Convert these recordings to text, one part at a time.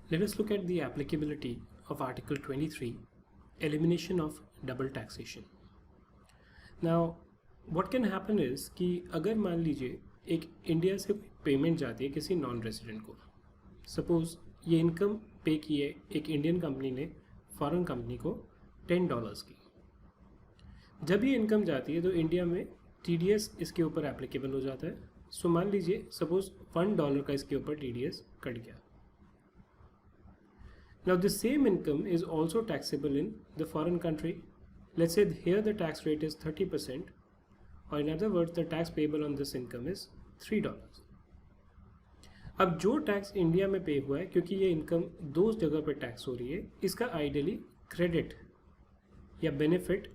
Let us look at the applicability of Article 23, elimination of double taxation. Now, what can happen is कि अगर मान लीजिए एक India से कोई पेमेंट जाती है किसी नॉन रेजिडेंट को, सपोज ये इनकम पे की है एक इंडियन कंपनी ने फॉरेन कंपनी को $10 की। जब ये इनकम जाती है तो इंडिया में TDS इसके ऊपर एप्लीकेबल हो जाता है। सो मान लीजिए सपोज $1 का इसके ऊपर TDS कट गया। Now the same income is also taxable in the foreign country. Let's say here the tax rate is 30%, or in other words the tax payable on this income is $3. अब जो tax India में पे हुआ है क्योंकि ये income दो जगह पर टैक्स हो रही है, इसका आइडियली क्रेडिट या बेनिफिट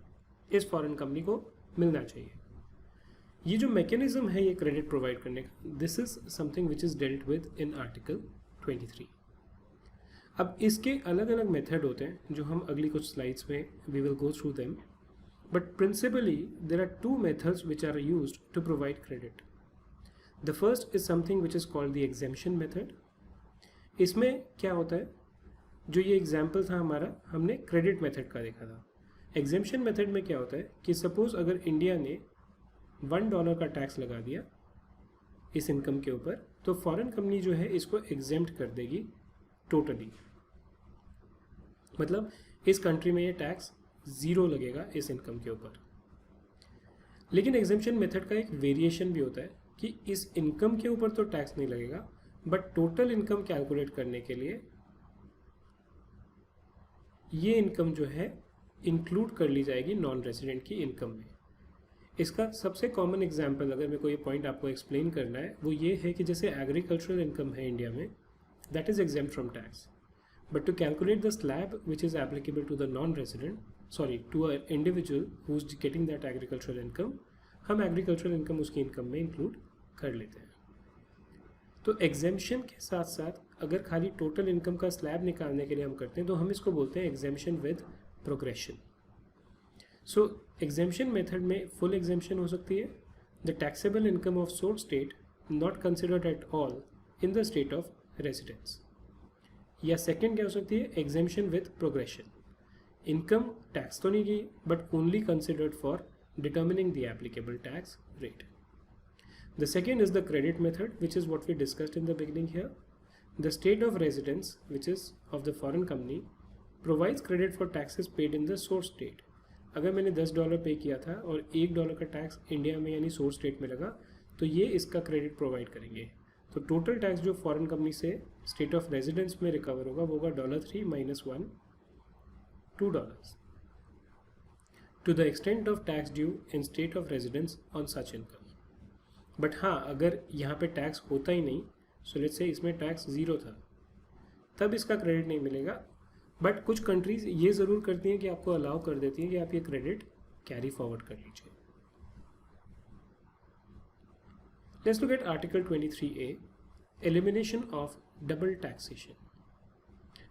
इस फॉरेन कंपनी को मिलना चाहिए। ये जो मैकेनिज्म है ये क्रेडिट प्रोवाइड करने का, this is something which is dealt with in article 23। अब इसके अलग अलग मेथड होते हैं जो हम अगली कुछ स्लाइड्स में we will go through them, but principally there are two methods which are used to provide credit. The first is something which is called the exemption method. इसमें क्या होता है, जो ये एग्जाम्पल था हमारा, हमने क्रेडिट मेथड का देखा था। एग्जेम्पशन मेथड में क्या होता है कि सपोज अगर इंडिया ने $1 का टैक्स लगा दिया इस इनकम के ऊपर, तो फॉरेन कंपनी जो है इसको एग्जेम्प्ट कर देगी टोटली। मतलब इस कंट्री में ये टैक्स ज़ीरो लगेगा इस इनकम के ऊपर। लेकिन एग्जेम्पशन मेथड का एक वेरिएशन भी होता है कि इस इनकम के ऊपर तो टैक्स नहीं लगेगा, बट टोटल इनकम कैलकुलेट करने के लिए ये इनकम जो है इंक्लूड कर ली जाएगी नॉन रेजिडेंट की इनकम में। इसका सबसे कॉमन एग्जांपल अगर मेरे को ये पॉइंट आपको एक्सप्लेन करना है वो ये है कि जैसे एग्रीकल्चरल इनकम है इंडिया में, that is exempt from tax, but to calculate the slab which is applicable to the non resident, sorry to a individual who is getting that agricultural income, हम एग्रीकल्चरल इनकम उसकी income में include कर लेते हैं। तो exemption के साथ साथ अगर खाली टोटल इनकम का स्लैब निकालने के लिए हम करते हैं तो हम इसको बोलते हैं exemption with progression. So exemption method में फुल एग्जेम्पशन हो सकती है, the taxable income of source state not considered at all in the state of residence, या सेकेंड क्या हो सकती है, exemption with progression, income tax तो नहीं की but only considered for determining the applicable tax rate. The second is the credit method, which is what we discussed in the beginning here. The state of residence, which is of the foreign company, provides credit for taxes paid in the source state. अगर मैंने $10 पे किया था और $1 का tax India में यानी source state में लगा, तो ये इसका क्रेडिट प्रोवाइड करेंगे। तो टोटल टैक्स जो फॉरेन कंपनी से स्टेट ऑफ रेजिडेंस में रिकवर होगा वो होगा $3 - 1 $2 to the extent of tax due in state of residence on such income. But हाँ, अगर यहाँ पे टैक्स होता ही नहीं, सो लेट्स से इसमें टैक्स ज़ीरो था, तब इसका क्रेडिट नहीं मिलेगा। बट कुछ कंट्रीज ये ज़रूर करती हैं कि आपको अलाउ कर देती हैं कि आप ये क्रेडिट कैरी फॉरवर्ड कर लीजिए। Let's look at article 23A, elimination of double taxation,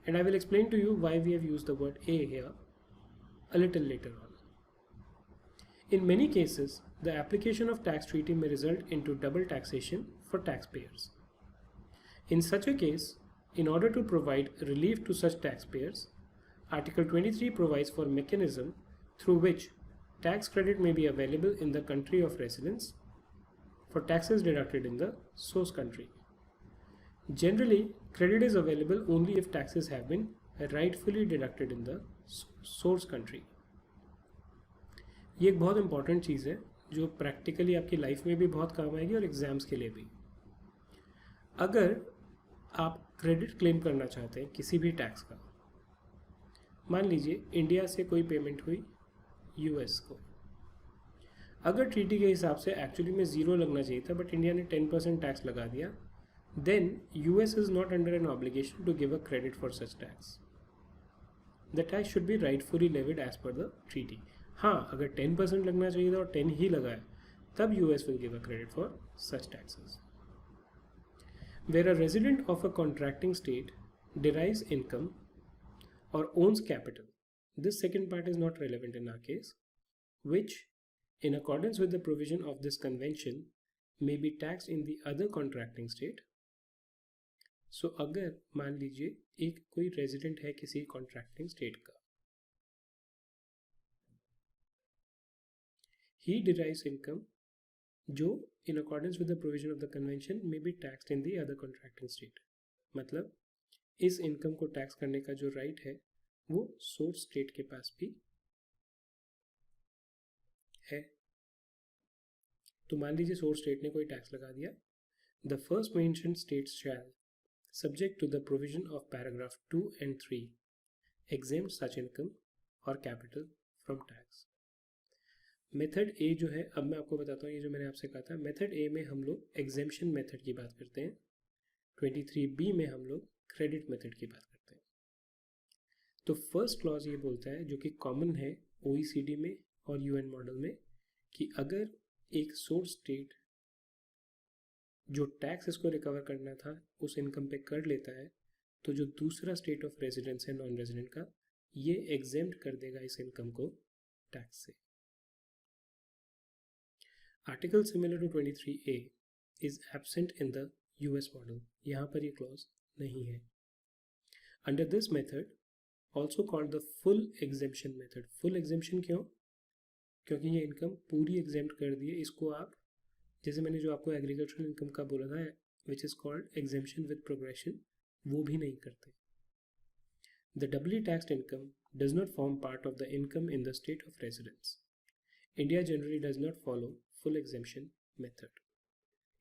and I will explain to you why we have used the word A here a little later on. In many cases, the application of tax treaty may result into double taxation for taxpayers. In such a case, in order to provide relief to such taxpayers, Article 23 provides for a mechanism through which tax credit may be available in the country of residence for taxes deducted in the source country. Generally, credit is available only if taxes have been rightfully deducted in the source country. ये एक बहुत important चीज़ है जो practically आपकी life में भी बहुत काम आएगी और एग्ज़ाम्स के लिए भी। अगर आप क्रेडिट क्लेम करना चाहते हैं किसी भी टैक्स का, मान लीजिए इंडिया से कोई पेमेंट हुई यूएस को, अगर ट्रीटी के हिसाब से एक्चुअली में ज़ीरो लगना चाहिए था बट इंडिया ने 10% टैक्स लगा दिया, then US is not under an obligation to give a credit for such tax. The tax should be rightfully levied as per the treaty. हाँ, अगर 10% लगना चाहिए था और 10 ही लगा है, तब US will give a credit for such taxes. Where a resident of a contracting state derives income or owns capital, this second part is not relevant in our case, which in accordance with the provision of this convention may be taxed in the other contracting state, सो अगर मान लीजिए एक कोई resident है किसी contracting state का, he derives income जो in accordance with the provision of the convention may be taxed in the other contracting state. मतलब इस इनकम को टैक्स करने का जो राइट है वो सोर्स स्टेट के पास भी है। तो मान लीजिए सोर्स स्टेट ने कोई टैक्स लगा दिया, the first mentioned state shall subject to the provision of paragraph 2 and 3 exempt such income or capital from tax. Method A जो है, अब मैं आपको बताता हूँ, ये जो मैंने आपसे कहा था, मेथड ए में हम लोग एग्जेम्पशन मेथड की बात करते हैं, 23B में हम लोग क्रेडिट मेथड की बात करते हैं। तो फर्स्ट क्लॉज ये बोलता है, जो कि कॉमन है OECD में और UN मॉडल में, कि अगर एक सोर्स स्टेट जो टैक्स इसको रिकवर करना था उस इनकम पे कर लेता है, तो जो दूसरा स्टेट ऑफ रेजिडेंस है नॉन रेजिडेंट का, ये एग्जेम्प्ट कर देगा इस इनकम को टैक्स से। Article similar to 23A is absent in the US model, यहाँ पर ये क्लॉज नहीं है। Under this method also called the full exemption method. Full exemption क्यों? क्योंकि ये इनकम पूरी एग्जेम्प्ट कर दी है, इसको आप, जैसे मैंने जो आपको एग्रीकल्चरल इनकम का बोला था which is called exemption with progression, वो भी नहीं करते। The doubly taxed income does not form part of the income in the state of residence. India generally does not follow full exemption method.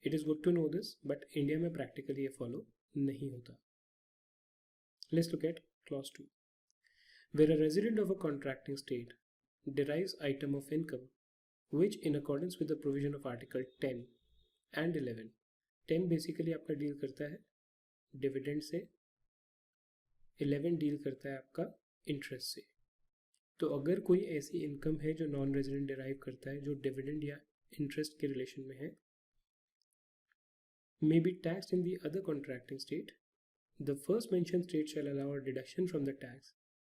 It is good to know this, but India में practically ये follow नहीं होता। Let's look at clause 2, where a resident of a contracting state derives item of income which in accordance with the provision of article 10 and 11, 10 basically आपका deal करता है dividend से, 11 deal करता है आपका इंटरेस्ट से। तो अगर कोई ऐसी इनकम है जो नॉन रेजिडेंट डिराइव करता है जो डिविडेंड या इंटरेस्ट के रिलेशन में है, may be taxed in the other contracting state, the first mentioned state shall allow a deduction from the tax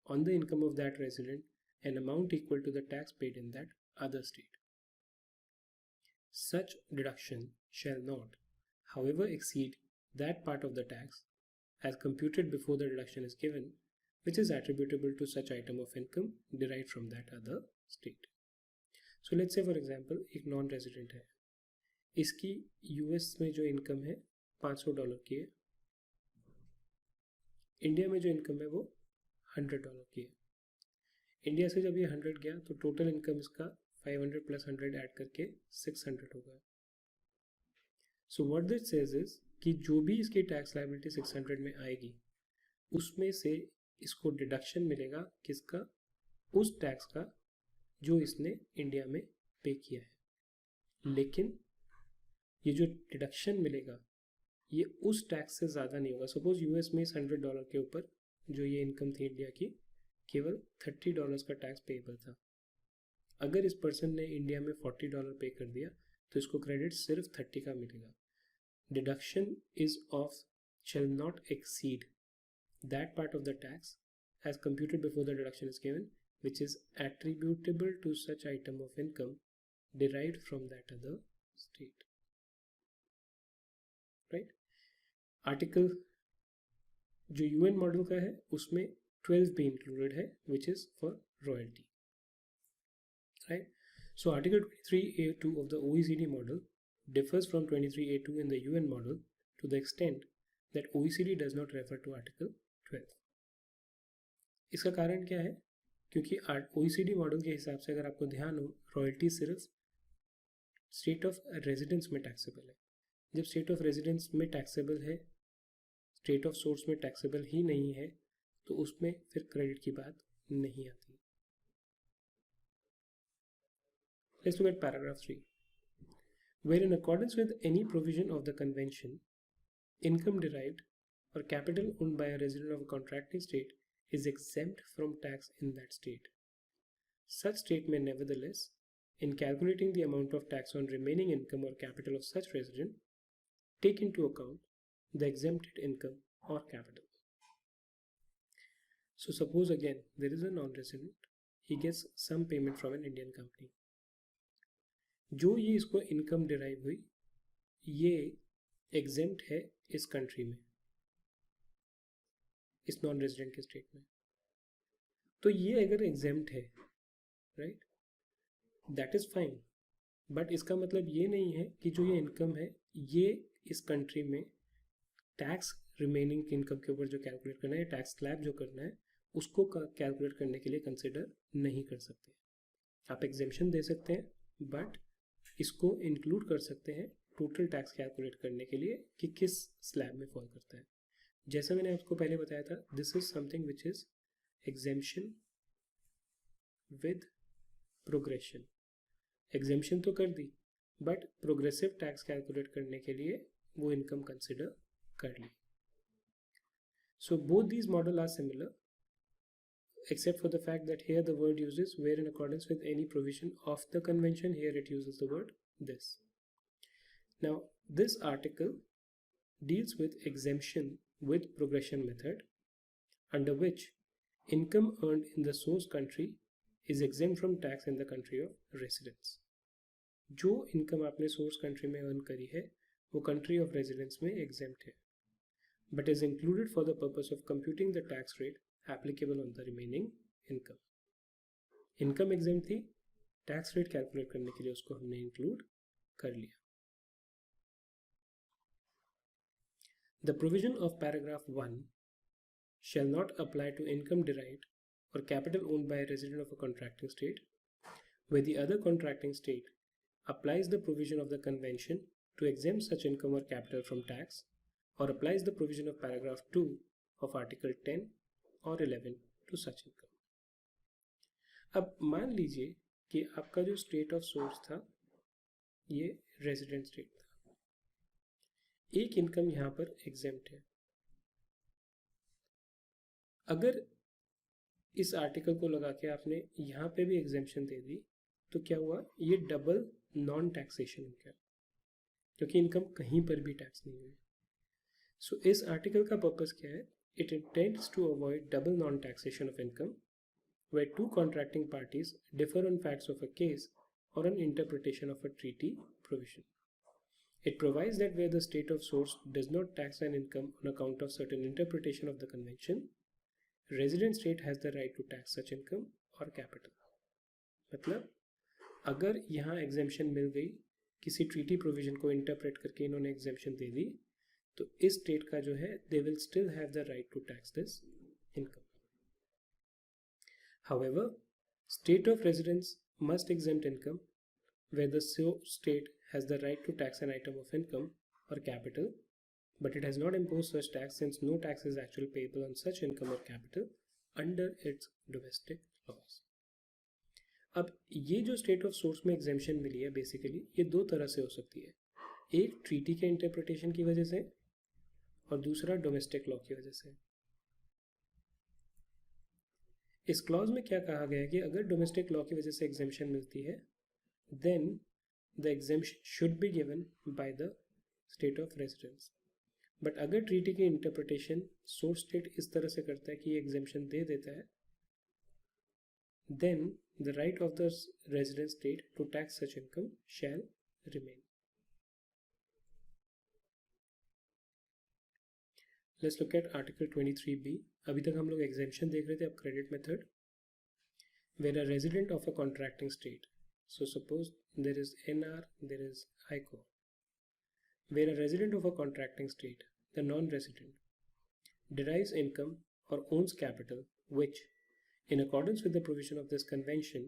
on the income of that resident an amount equal to the tax paid in that other state. Such deduction shall not, however, exceed that part of the tax as computed before the deduction is given, which is attributable to such item of income derived from that other state. So let's say for example एक non resident है, इसकी US में जो income है $500 की है, India में जो इनकम है वो $100 की है। इंडिया से जब ये 100 गया तो टोटल इनकम इसका 500 प्लस 100 ऐड करके 600 हो गया। So what this says is कि जो भी इसकी टैक्स लायबिलिटी 600 में आएगी उसमें से इसको डिडक्शन मिलेगा किसका? उस टैक्स का जो इसने इंडिया में पे किया है। लेकिन ये जो डिडक्शन मिलेगा ये उस टैक्स से ज़्यादा नहीं होगा। सपोज US में इस $100 के ऊपर जो ये इनकम थी इंडिया की, केवल $30 का टैक्स पेएबल था। अगर इस पर्सन ने इंडिया में $40 पे कर दिया तो इसको क्रेडिट सिर्फ 30 का मिलेगा। Deduction is of shall not exceed that part of the tax as computed before the deduction is given which is attributable to such item of income derived from that other state. Right? Article जो UN model का है उसमें 12 भी included है which is for royalty. Right? So article 23A2 of the OECD model differs from 23A2 in the UN model to the extent that OECD does not refer to article 12. इसका कारण क्या है? क्योंकि OECD मॉडल के हिसाब से अगर आपको ध्यान हो, रॉयल्टी सिर्फ स्टेट ऑफ रेजिडेंस में टैक्सेबल है। जब स्टेट ऑफ रेजिडेंस में टैक्सेबल है, स्टेट ऑफ सोर्स में टैक्सेबल ही नहीं है, तो उसमें फिर क्रेडिट की बात नहीं आती। Let's look at paragraph 3, where in accordance with any provision of the convention, income derived or capital owned by a resident of a contracting state is exempt from tax in that state. Such state may nevertheless, in calculating the amount of tax on remaining income or capital of such resident, take into account the exempted income or capital. So suppose again there is a non-resident, he gets some payment from an Indian company. जो ये इसको income derive हुई ये exempt है इस country में, इस non resident के स्टेट में, तो ये अगर एग्जेम्प्ट है, right, that is fine, but इसका मतलब ये नहीं है कि जो ये इनकम है ये इस कंट्री में टैक्स रिमेनिंग इनकम के ऊपर जो कैलकुलेट करना है, टैक्स स्लैब जो करना है, उसको कैलकुलेट करने के लिए कंसिडर नहीं कर सकते। आप एग्जेम्पशन दे सकते हैं, बट इसको इंक्लूड कर सकते हैं टोटल टैक्स कैलकुलेट करने के लिए कि किस स्लैब में फॉल करता है। जैसा मैंने आपको पहले बताया था, this is something which is exemption with progression. Exemption तो कर दी, बट प्रोग्रेसिव टैक्स कैलकुलेट करने के लिए वो इनकम कंसिडर कर ली। So both these models are similar, except for the fact that here the word uses where in accordance with any provision of the convention, here it uses the word this. Now this article deals with exemption with progression method, under which income earned in the source country is exempt from tax in the country of residence. जो income आपने source country में earn करी है वो country of residence में exempt है, but is included for the purpose of computing the tax rate applicable on the remaining income. Income exempt थी, tax rate calculate करने के लिए उसको हमने इंक्लूड कर लिया। The provision of paragraph 1 shall not apply to income derived or capital owned by a resident of a contracting state, where the other contracting state applies the provision of the convention to exempt such income or capital from tax, or applies the provision of paragraph 2 of article 10 or 11 to such income. अब मान लीजिए कि आपका जो state of source था ये resident state था, एक इनकम यहाँ पर एग्जेम्प्ट है। अगर इस आर्टिकल को लगा के आपने यहाँ पे भी एग्जेम्पशन दे दी तो क्या हुआ, ये डबल नॉन टैक्सेशन हो गया, क्योंकि इनकम कहीं पर भी टैक्स नहीं हुई। सो इस आर्टिकल का पर्पस क्या है, it intends to avoid double non taxation of income where two contracting parties differ on facts of a case or an interpretation of a treaty provision. It provides that where the state of source does not tax an income on account of certain interpretation of the convention, resident state has the right to tax such income or capital. मतलब अगर यहाँ exemption मिल गई, किसी treaty provision को interpret करके इन्होंने exemption दे दी, तो इस स्टेट का जो है they will still have the right to tax this income. However, state of residence must exempt income where the state has the right to tax an item of income or capital, but it has not imposed such tax since no tax is actually payable on such income or capital under its domestic laws. अब ये जो state of source में exemption मिली है basically ये दो तरह से हो सकती है, एक ट्रीटी के इंटरप्रिटेशन की वजह से और दूसरा डोमेस्टिक लॉ की वजह से। इस क्लॉज में क्या कहा गया है कि अगर डोमेस्टिक लॉ की वजह से एग्जेम्पशन मिलती है then the exemption should be given by the state of residence, but अगर ट्रीटी की इंटरप्रिटेशन सोर्स स्टेट इस तरह से करता है कि ये एग्जेम्पशन दे देता है, then the right of the resident state to tax such income shall remain. Let's look at article 23B। अभी तक हम लोग एग्जेम्पशन देख रहे थे, अब credit method. Where a resident of a contracting state, so suppose there is NR, there is ICO। Where a resident of a contracting state, the non resident derives income or owns capital which, in accordance with the provision of this convention,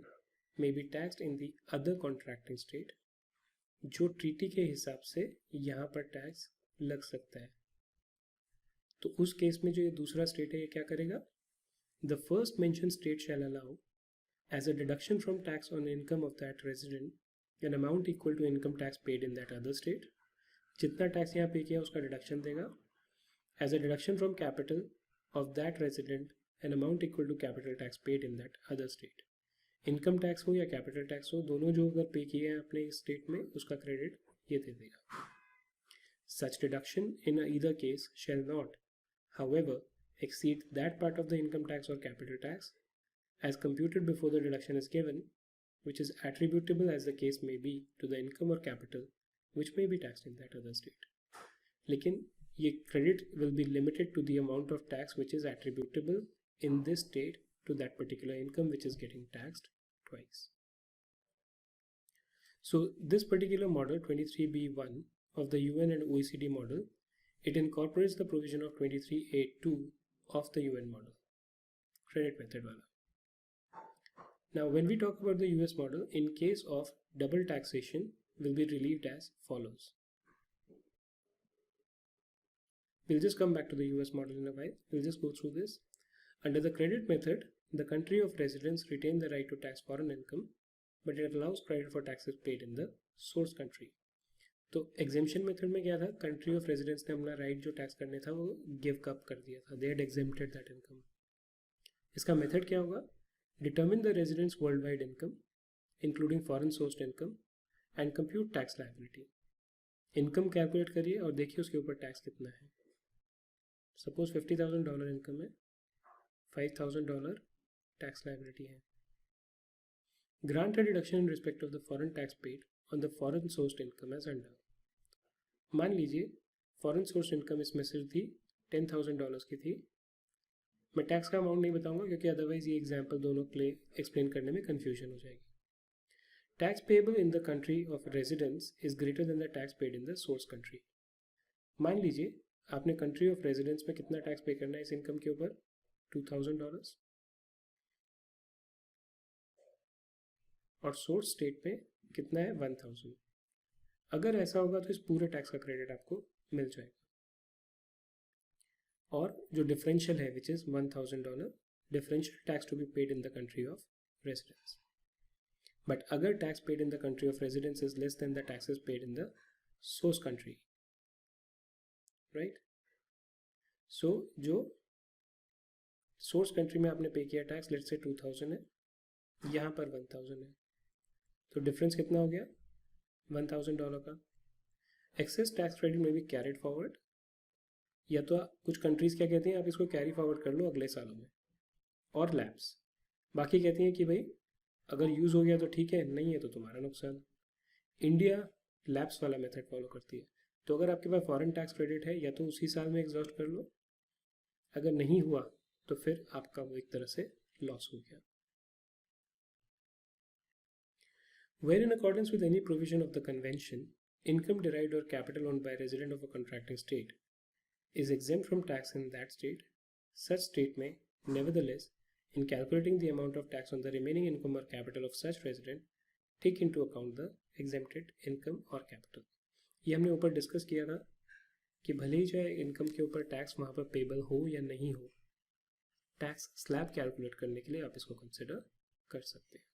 may be taxed in the other contracting state, जो treaty के हिसाब से यहाँ पर tax लग सकता है। तो उस केस में जो ये दूसरा स्टेट है ये क्या करेगा, the first mention state shall allow as a deduction from tax on income of that resident an amount equal to income tax paid in that other state. जितना टैक्स यहाँ पे किया उसका डिडक्शन देगा, as a deduction from capital of that resident an amount equal to capital tax paid in that other state. Income tax हो या capital tax हो, दोनों जो अगर पे किए हैं अपने स्टेट में उसका क्रेडिट ये दे देगा। Such deduction in either case shall not however exceed that part of the income tax or capital tax as computed before the deduction is given, which is attributable as the case may be to the income or capital which may be taxed in that other state। लेकिन ये credit will be limited to the amount of tax which is attributable in this state to that particular income which is getting taxed twice. So this particular model 23B1 of the UN and OECD model, it incorporates the provision of 23A2 of the UN model, credit method wala. Now when we talk about the US model, in case of double taxation will be relieved as follows. We'll just come back to the US model in a while. We'll just go through this. Under the credit method, the country of residence retain the right to tax foreign income, but it allows credit for taxes paid in the source country. तो exemption method में क्या था, country of residence ने अपना right जो tax करने था वो गिव कप कर दिया था, they had exempted that income. इसका मेथड क्या होगा, determine the residence world wide income including foreign sourced income and compute tax liability. Income calculate करिए और देखिए उसके ऊपर टैक्स कितना है. सपोज $50,000 इनकम है, $5,000 टैक्स लायबिलिटी है. Grant a deduction in respect of the foreign tax paid on the foreign sourced income as under. मान लीजिए फॉरेन सोर्स इनकम इसमें सिर्फ थी $10,000 की थी. मैं टैक्स का अमाउंट नहीं बताऊंगा क्योंकि अदरवाइज ये एग्जाम्पल दोनों के लिए एक्सप्लेन करने में कन्फ्यूजन हो जाएगी. Tax payable in the country of residence is greater than the tax paid in the source country. मान लीजिए आपने कंट्री ऑफ रेजिडेंस में कितना टैक्स पे करना है इस इनकम के ऊपर, $2,000, और सोर्स स्टेट में कितना है 1,000. अगर ऐसा होगा तो इस पूरे टैक्स का क्रेडिट आपको मिल जाएगा. और जो डिफरेंशियल है which is $1,000 differential tax to be paid in the country of residence. But अगर tax paid in the country of residence is less than the taxes paid in the source country, right. So जो source country में आपने पे किया tax let's say 2,000 है, यहाँ पर 1,000 है, तो डिफरेंस कितना हो गया $1,000 का. एक्सेस टैक्स क्रेडिट में भी कैरिड फॉरवर्ड, या तो कुछ कंट्रीज क्या कहती हैं आप इसको कैरी फॉरवर्ड कर लो अगले सालों में, और लैप्स. बाकी कहती हैं कि भाई अगर यूज़ हो गया तो ठीक है, नहीं है तो तुम्हारा नुकसान. इंडिया लैप्स वाला मेथड फॉलो करती है. तो अगर आपके पास फॉरेन टैक्स क्रेडिट है या तो उसी साल में एग्जॉस्ट कर लो, अगर नहीं हुआ तो फिर आपका वो एक तरह से लॉस हो गया. Where in accordance with any provision of the convention, income derived or capital owned by a resident of a contracting state is exempt from tax in that state, such state may, nevertheless, in calculating the amount of tax on the remaining income or capital of such resident, take into account the exempted income or capital. ये हमने ऊपर discuss किया था कि भले ही चाहे income के ऊपर टैक्स वहाँ पर पेबल हो या नहीं हो, टैक्स स्लैब कैलकुलेट करने के लिए आप इसको कंसिडर कर सकते हैं.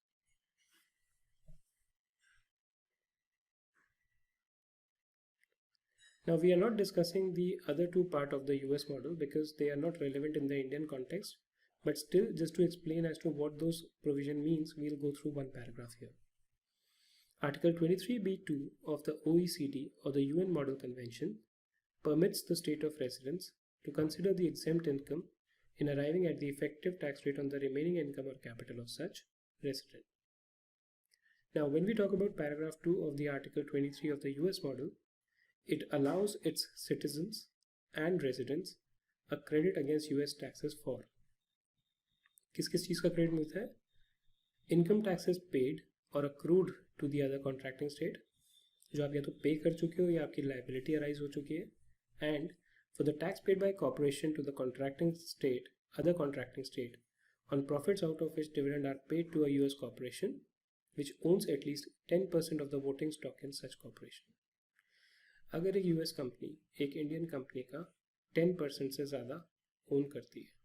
Now we are not discussing the other two part of the US model because they are not relevant in the Indian context, but still just to explain as to what those provision means, we'll go through one paragraph here. Article 23B2 of the OECD or the UN Model Convention permits the state of residence to consider the exempt income in arriving at the effective tax rate on the remaining income or capital of such resident. Now when we talk about paragraph 2 of the Article 23 of the US model, it allows its citizens and residents a credit against US taxes for किस किस चीज़ का credit मिलता है, income taxes paid और accrued to the other contracting state, जो आप या तो पे कर चुके हो या आपकी लाइबिलिटी अराइज हो चुकी है, and for the tax paid by corporation to the contracting state other contracting state on profits out of which dividend are paid to a US corporation which owns at least 10% of the voting stock in such corporation. अगर एक US company एक Indian company का 10% से ज़्यादा own करती है,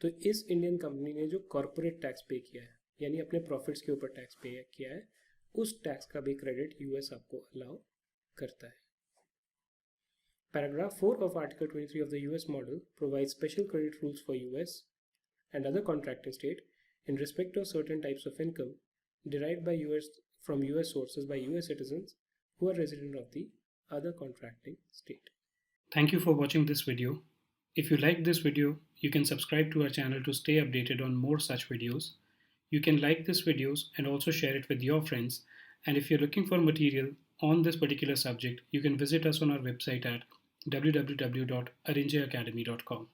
तो इस इंडियन कंपनी ने जो कॉर्पोरेट टैक्स पे किया है, यानी अपने प्रॉफिट्स के ऊपर टैक्स पे किया है, उस टैक्स का भी क्रेडिट US आपको अलाउ करता है. Paragraph 4 of Article 23 of the US model provides special credit rules for US and other contracting state in respect of certain types of income derived by from US sources by US citizens who are resident of the other contracting state. Thank you for watching this video. If you like this video, you can subscribe to our channel to stay updated on more such videos. You can like these videos and also share it with your friends. And if you're looking for material on this particular subject, you can visit us on our website at www.arrangeracademy.com.